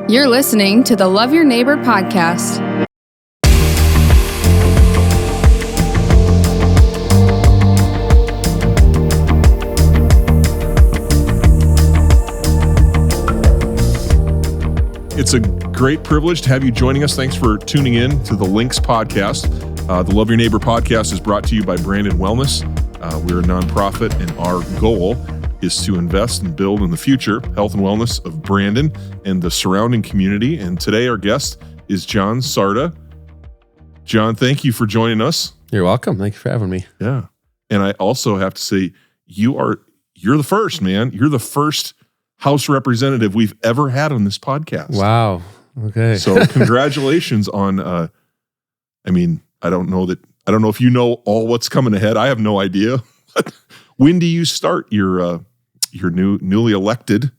You're listening to the Love Your Neighbor podcast. It's a great privilege to have you joining us. Thanks for tuning in to the Links podcast. The Love Your Neighbor podcast is brought to you by Brandon Wellness. We're a nonprofit, and our goal is to invest and build in the future health and wellness of Brandon and the surrounding community. And today our guest is John Sjaarda. John, thank you for joining us. You're welcome. Thank you for having me. Yeah. And I also have to say, you're the first, man. You're the first House representative we've ever had on this podcast. Wow. Okay. So congratulations on, I don't know if you know all what's coming ahead. I have no idea. When do you start your newly elected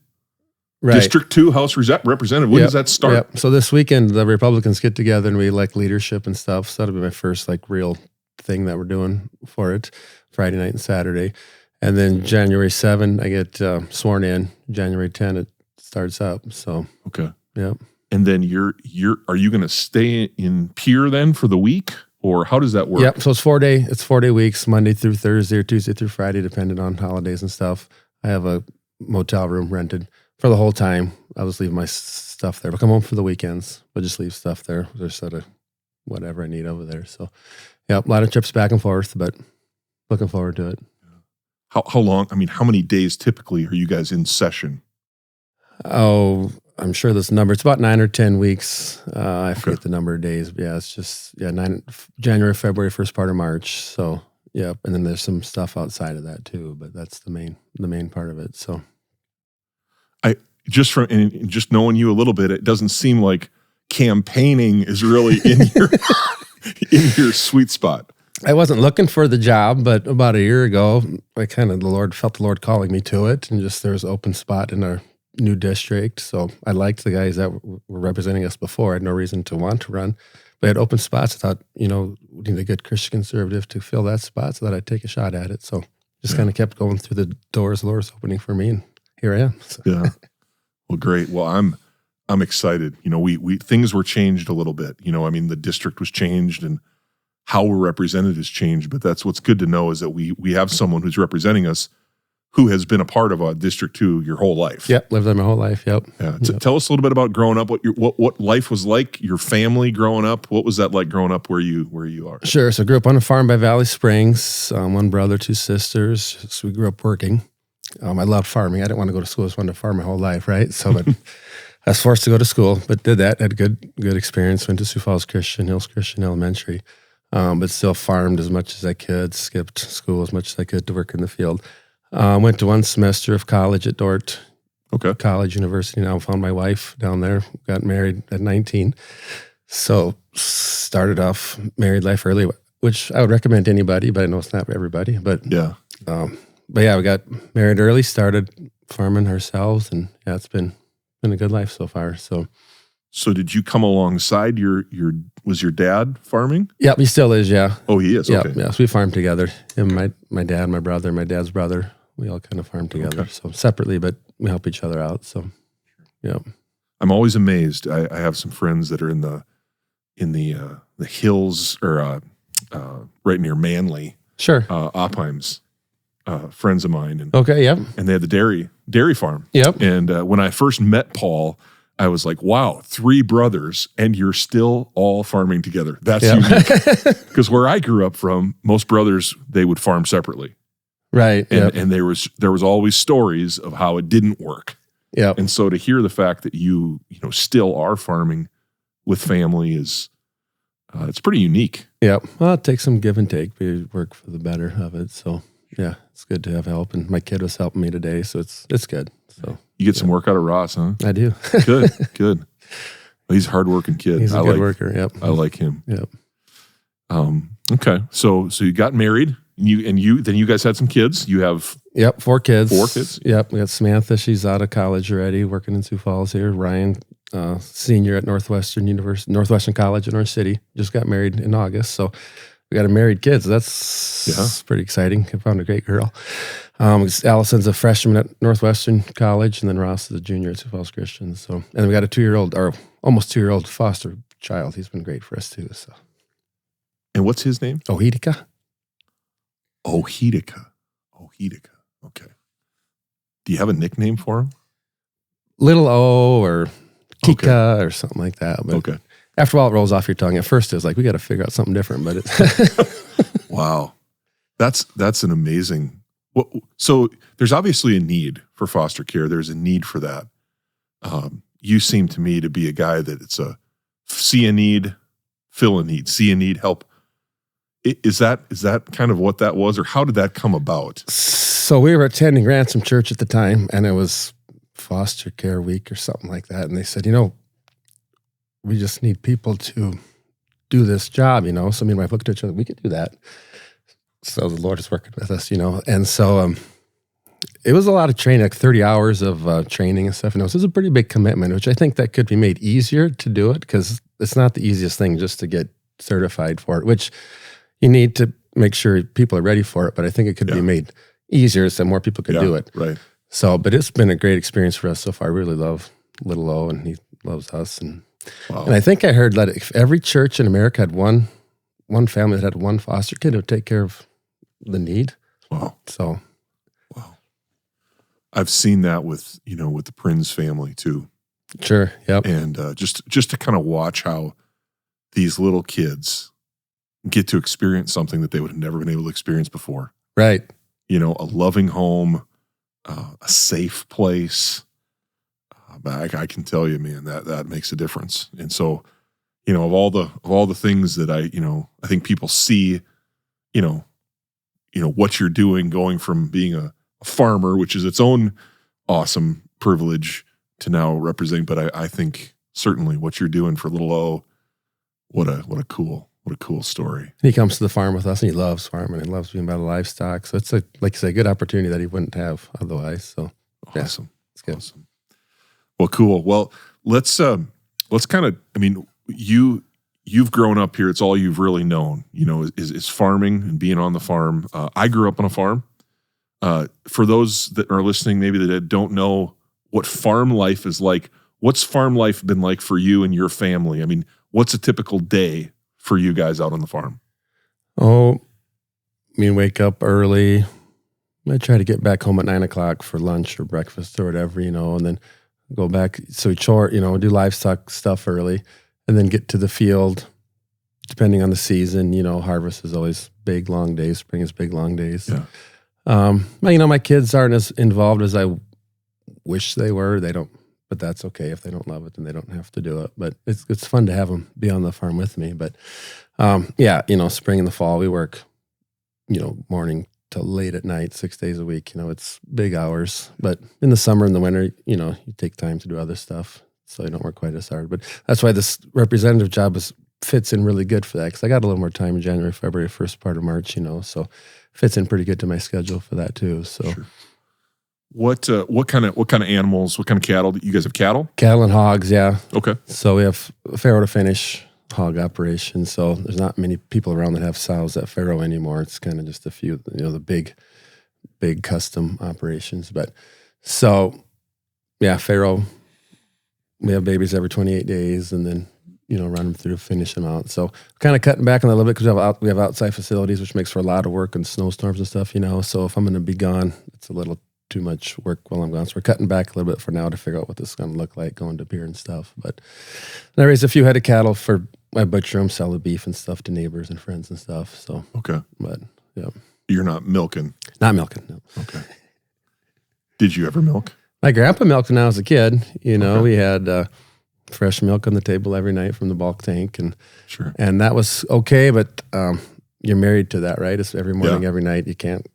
District 2 House Representative? When does that start? Yep. So this weekend, the Republicans get together and we elect leadership and stuff. So that'll be my first real thing that we're doing for it, Friday night and Saturday. And then January 7, I get sworn in. January 10, it starts up. So okay, yep. And then are you going to stay in Pierre then for the week, or how does that work? Yep. So it's 4-day weeks, Monday through Thursday or Tuesday through Friday, depending on holidays and stuff. I have a motel room rented for the whole time. I'll just leave my stuff there. But come home for the weekends. But just leave stuff there. Just sort of whatever I need over there. So yeah, a lot of trips back and forth, but looking forward to it. How long? How many days typically are you guys in session? Oh, I'm sure this number. It's about 9 or 10 weeks. I forget the number of days. But yeah, it's just 9 January, February, first part of March. So yeah, and then there's some stuff outside of that too. But that's the main part of it. So just knowing you a little bit, it doesn't seem like campaigning is really in your sweet spot. I wasn't looking for the job, but about a year ago, I felt the Lord calling me to it, and just there was an open spot in our new district. So I liked the guys that were representing us before. I had no reason to want to run, but I had open spots. I thought, we need a good Christian conservative to fill that spot, so that I'd take a shot at it. So just kind of kept going through the doors the Lord's opening for me, and here I am. So. Yeah. Well, great. Well, I'm excited. We things were changed a little bit. The district was changed and how we're represented has changed, but that's what's good to know is that we have someone who's representing us who has been a part of a District 2 your whole life. Yep, lived there my whole life, yep. Yeah. Tell us a little bit about growing up, what life was like, your family growing up. What was that like growing up where you are? Sure, so I grew up on a farm by Valley Springs, one brother, 2 sisters, so we grew up working. I loved farming. I didn't want to go to school, I just wanted to farm my whole life, right? So, but I was forced to go to school, but did that, had a good experience, went to Sioux Falls Hills Christian Elementary. But still farmed as much as I could, skipped school as much as I could to work in the field. Went to 1 semester of college at Dordt College University. Now found my wife down there, got married at 19. So started off married life early, which I would recommend to anybody, but I know it's not for everybody. But yeah, we got married early, started farming ourselves, and yeah, it's been a good life so far. So did you come alongside was your dad farming? Yep, he still is, yeah. Oh, he is? Okay. Yeah, so we farm together. Him, my dad, my brother, my dad's brother, we all kind of farm together. Okay. So separately, but we help each other out, so yeah. I'm always amazed. I have some friends that are in the hills or right near Manly. Sure. Oppheim's friends of mine. And, okay, yep. And they had the dairy farm. Yep. And when I first met Paul, I was like, wow, 3 brothers, and you're still all farming together. That's unique. Because where I grew up from, most brothers, they would farm separately. Right. And there was always stories of how it didn't work. Yeah. And so to hear the fact that you still are farming with family is, it's pretty unique. Yeah. Well, it takes some give and take. We work for the better of it. So yeah, it's good to have help. And my kid was helping me today, so it's good. So. You get some work out of Ross, huh? I do. Good. Well, he's a hardworking kid. He's a good worker. Yep. I like him. Yep. Okay. So you got married, and you guys had some kids. You have 4 kids. 4 kids. Yep. We got Samantha. She's out of college already, working in Sioux Falls here. Ryan, senior at Northwestern College in our city, just got married in August. So we got a married kid, so that's pretty exciting. I found a great girl. Allison's a freshman at Northwestern College, and then Ross is a junior at Sioux Falls Christian. So, and then we got a 2-year-old, or almost 2-year-old foster child. He's been great for us too. So, and what's his name? Ohidika. Ohidika. Okay. Do you have a nickname for him? Little O or Kika or something like that. But okay. After a while, it rolls off your tongue. At first, it was like, we got to figure out something different. But it's wow, that's an amazing. Well, so there's obviously a need for foster care. There's a need for that. You seem to me to be a guy that it's a see a need, fill a need, see a need, help. Is that kind of what that was, or how did that come about? So we were attending Ransom Church at the time, and it was foster care week or something like that. And they said, we just need people to do this job, So me and my wife looked at each other, we could do that. So the Lord is working with us, And so it was a lot of training, like 30 hours of training and stuff. And it was a pretty big commitment, which I think that could be made easier to do it because it's not the easiest thing just to get certified for it, which you need to make sure people are ready for it. But I think it could be made easier so more people could do it. Right. So, but it's been a great experience for us so far. I really love Little O, and he loves us. And I think I heard that if every church in America had one family that had one foster kid, it would take care of the need. Wow. So, I've seen that with the Prinz family too. Sure. Yep. And just to kind of watch how these little kids get to experience something that they would have never been able to experience before. Right. A loving home, a safe place. I can tell you, man, that makes a difference. And so, of all the things that I think people see, what you're doing, going from being a farmer, which is its own awesome privilege, to now representing. But I think certainly what you're doing for Little O, what a cool story. He comes to the farm with us, and he loves farming and loves being about livestock. So it's like you say, a good opportunity that he wouldn't have otherwise. So awesome, it's good. Awesome. Well, cool. Well, let's kind of. I mean, you've grown up here. It's all you've really known. Is farming and being on the farm. I grew up on a farm. For those that are listening, maybe that don't know what farm life is like, what's farm life been like for you and your family? I mean, what's a typical day for you guys out on the farm? Wake up early. I try to get back home at 9:00 for lunch or breakfast or whatever, and then go back. So do livestock stuff early, and then get to the field. Depending on the season, harvest is always big, long days. Spring is big, long days. Yeah. My kids aren't as involved as I wish they were. They don't, but that's okay. If they don't love it, then they don't have to do it. But it's fun to have them be on the farm with me. But spring and the fall, we work, morning till late at night, 6 days a week. It's big hours. But in the summer and the winter, you take time to do other stuff, so you don't work quite as hard. But that's why this representative job fits in really good for that, because I got a little more time in January, February, first part of March, so fits in pretty good to my schedule for that too. So, sure. What kind of animals? What kind of cattle? You guys have cattle? Cattle and hogs, yeah. Okay. So we have farrow to finish hog operation. So there's not many people around that have sows at farrow anymore. It's kind of just a few, the big custom operations. But so, yeah, farrow. We have babies every 28 days, and then run them through, finish them out. So kind of cutting back on that a little bit because we have outside facilities, which makes for a lot of work and snowstorms and stuff. So if I'm going to be gone, it's a little too much work while I'm gone. So we're cutting back a little bit for now to figure out what this is going to look like going to beer and stuff. But I raise a few head of cattle I butcher them, sell the beef and stuff to neighbors and friends and stuff. So okay, but yeah, you're not milking. Not milking. No. Okay. Did you ever milk? My grandpa milked when I was a kid. Okay. We had fresh milk on the table every night from the bulk tank, and sure, and that was okay. But you're married to that, right? It's every morning, every night. You can't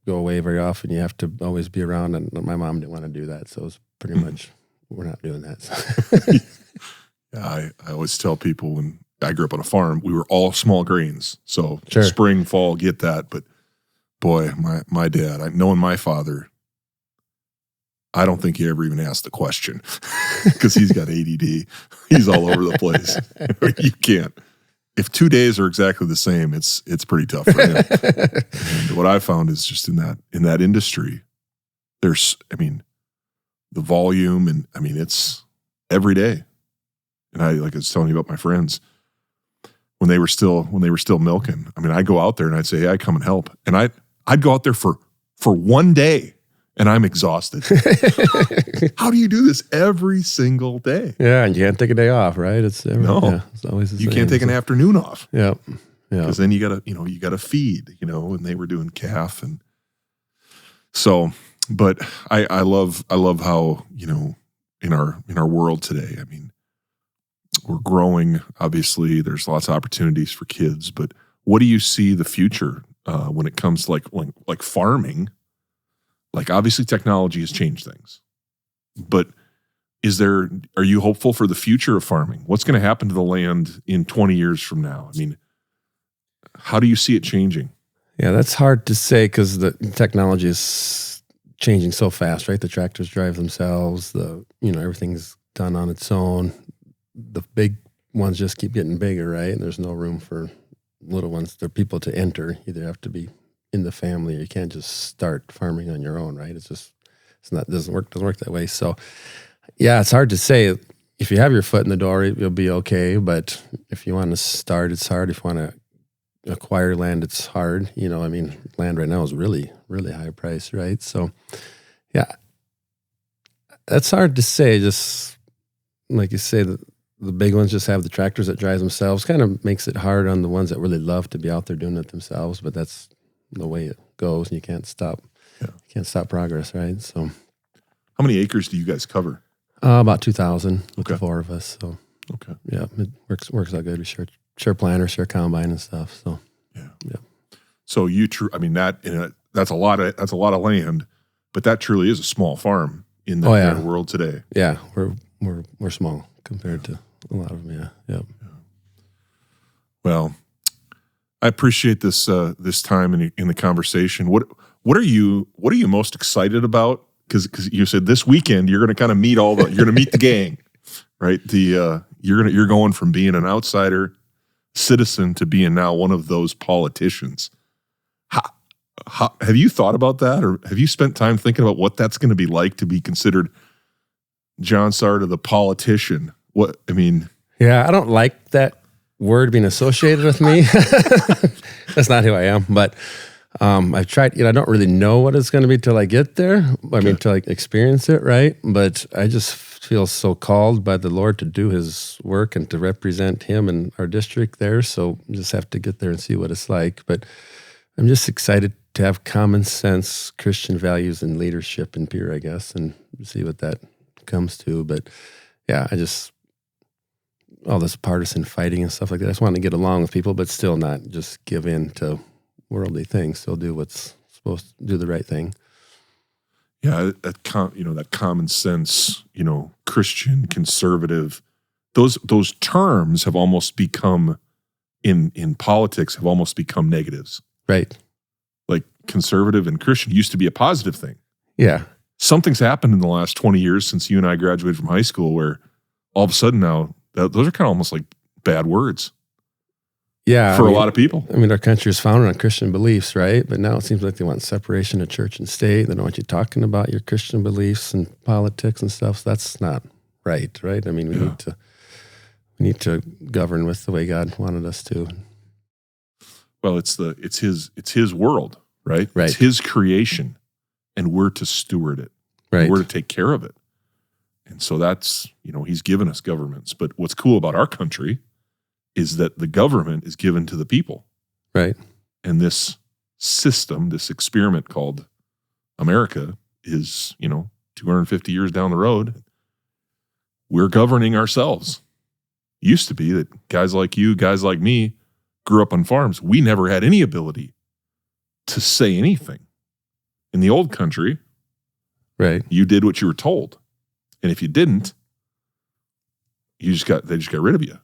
go away very often. You have to always be around, and my mom didn't want to do that, so it was pretty much we're not doing that. So. Yeah, I always tell people when I grew up on a farm, we were all small grains. So sure. Spring, fall, get that. But boy, my dad, knowing my father, I don't think he ever even asked the question because he's got ADD. He's all over the place. You can't. if 2 days are exactly the same, it's pretty tough for him. And what I found is just in that industry, there's, the volume, and it's every day. And I was telling you about my friends when they were still milking. I'd go out there and I'd say, hey, I come and help. And I'd go out there for 1 day and I'm exhausted. How do you do this every single day? Yeah, and you can't take a day off, right? It's always the same. You can't take an afternoon off. Yeah. Because then you gotta feed, and they were doing calf, and so. But I love how in our world today. We're growing. Obviously, there's lots of opportunities for kids. But what do you see the future when it comes to like farming? Like, obviously, technology has changed things, but are you hopeful for the future of farming? What's going to happen to the land in 20 years from now? How do you see it changing? Yeah, that's hard to say because the technology is changing so fast, right? The tractors drive themselves. Everything's done on its own. The big ones just keep getting bigger, right? And there's no room for little ones. They're people to enter. You either have to be in the family, or you can't just start farming on your own, right? Doesn't work that way. So, yeah, it's hard to say. If you have your foot in the door, you'll be okay. But if you want to start, it's hard. If you want to acquire land, it's hard. Land right now is really, really high price, right? So, yeah, that's hard to say. Just like you say, the big ones just have the tractors that drive themselves. Kind of makes it hard on the ones that really love to be out there doing it themselves. But that's the way it goes, and you can't stop. Yeah. You can't stop progress, right? So, how many acres do you guys cover? About 2,000 with the four of us. So, okay, yeah, it works out good. We share planter, share combine and stuff. So, yeah. So that's a lot of land, but that truly is a small farm in the kind of world today. Yeah, we're small compared to a lot of them. Yeah. Well, I appreciate this time in the conversation. What are you most excited about? Because you said this weekend you're going to kind of meet you're going to meet the gang, right? You're going from being an outsider citizen to being now one of those politicians. How have you thought about that, or have you spent time thinking about what that's going to be like to be considered John Sjaarda, the politician? Yeah, I don't like that word being associated with me. That's not who I am. But I've tried. I don't really know what it's going to be till I get there. Till I experience it, right? But I just feel so called by the Lord to do His work and to represent Him and our district there. So just have to get there and see what it's like. But I'm just excited to have common sense Christian values and leadership in Pierre, I guess, and see what that comes to. But yeah, all this partisan fighting and stuff like that. I just want to get along with people, but still not just give in to worldly things. Still do what's supposed to do, the right thing. Yeah, that common sense, Christian, conservative, those terms have almost become in politics have almost become negatives. Right. Like conservative and Christian used to be a positive thing. Yeah. Something's happened in the last 20 years since you and I graduated from high school where all of a sudden now those are kind of almost like bad words. Yeah. For a lot of people. Our country is founded on Christian beliefs, right? But now it seems like they want separation of church and state. They don't want you talking about your Christian beliefs and politics and stuff. So that's not right? We need to govern with the way God wanted us to. Well, it's his world, right? Right. It's His creation, and we're to steward it. Right. We're to take care of it. And so that's, He's given us governments. But what's cool about our country is that the government is given to the people. Right. And this system, this experiment called America is, 250 years down the road, we're governing ourselves. Used to be that guys like you, guys like me, grew up on farms. We never had any ability to say anything. In the old country, right, you did what you were told. And if you didn't, they just got rid of you.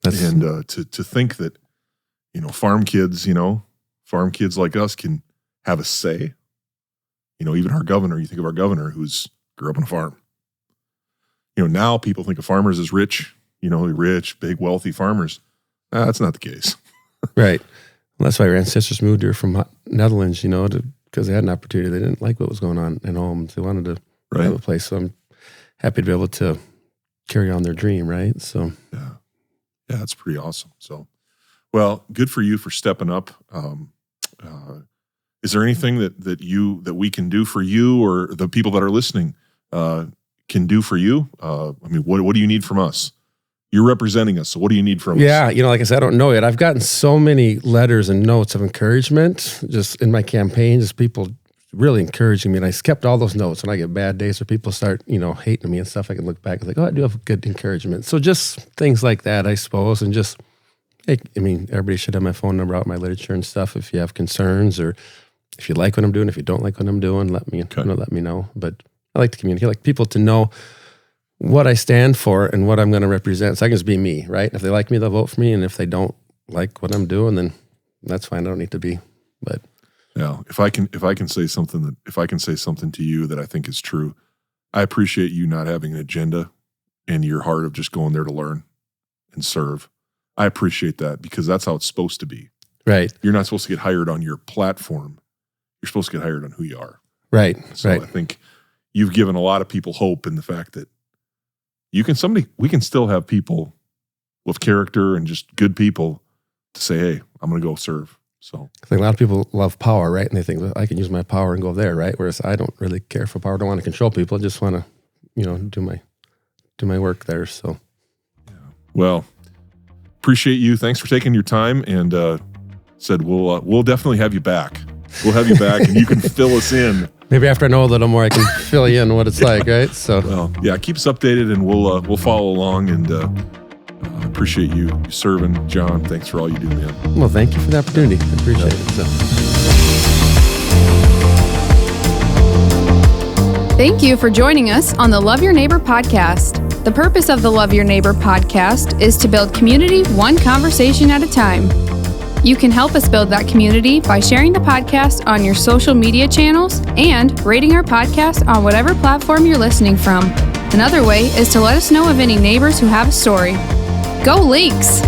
And to think that, farm kids like us can have a say. Even our governor, you think of our governor who's grew up on a farm. Now people think of farmers as rich, rich, big, wealthy farmers. That's not the case. Right. Well, that's why our ancestors moved here from Netherlands, because they had an opportunity. They didn't like what was going on at home. They wanted to have a place. So I'm happy to be able to carry on their dream, right? So yeah, that's pretty awesome. So, well, good for you for stepping up. Is there anything that we can do for you, or the people that are listening can do for you? What do you need from us? You're representing us, so what do you need from us? Yeah, like I said, I don't know yet. I've gotten so many letters and notes of encouragement just in my campaign, just people really encouraging me. And I kept all those notes. When I get bad days or people start, hating me and stuff, I can look back and I do have good encouragement. So just things like that, I suppose. And just, everybody should have my phone number out, my literature and stuff. If you have concerns or if you like what I'm doing, if you don't like what I'm doing, let me know. But I like to communicate. I like people to know what I stand for and what I'm going to represent. So I can just be me, right? If they like me, they'll vote for me. And if they don't like what I'm doing, then that's fine. I don't need to be, but yeah, if I can say something to you that I think is true, I appreciate you not having an agenda and your heart of just going there to learn and serve. I appreciate that because that's how it's supposed to be. Right. You're not supposed to get hired on your platform. You're supposed to get hired on who you are. Right. So right. I think you've given a lot of people hope in the fact that we can still have people with character and just good people to say, hey, I'm going to go serve. So I think a lot of people love power, right? And they think, well, I can use my power and go there, right? Whereas I don't really care for power. I don't want to control people. I just want to, do my work there. So, yeah. Well, appreciate you. Thanks for taking your time. And said we'll definitely have you back. We'll have you back, and you can fill us in. Maybe after I know a little more, I can fill you in what it's like, right? So, well, yeah, keep us updated, and we'll follow along. And appreciate you serving, John. Thanks for all you do, man. Well, thank you for the opportunity. I appreciate it. So. Thank you for joining us on the Love Your Neighbor podcast. The purpose of the Love Your Neighbor podcast is to build community one conversation at a time. You can help us build that community by sharing the podcast on your social media channels and rating our podcast on whatever platform you're listening from. Another way is to let us know of any neighbors who have a story. Go Lynx!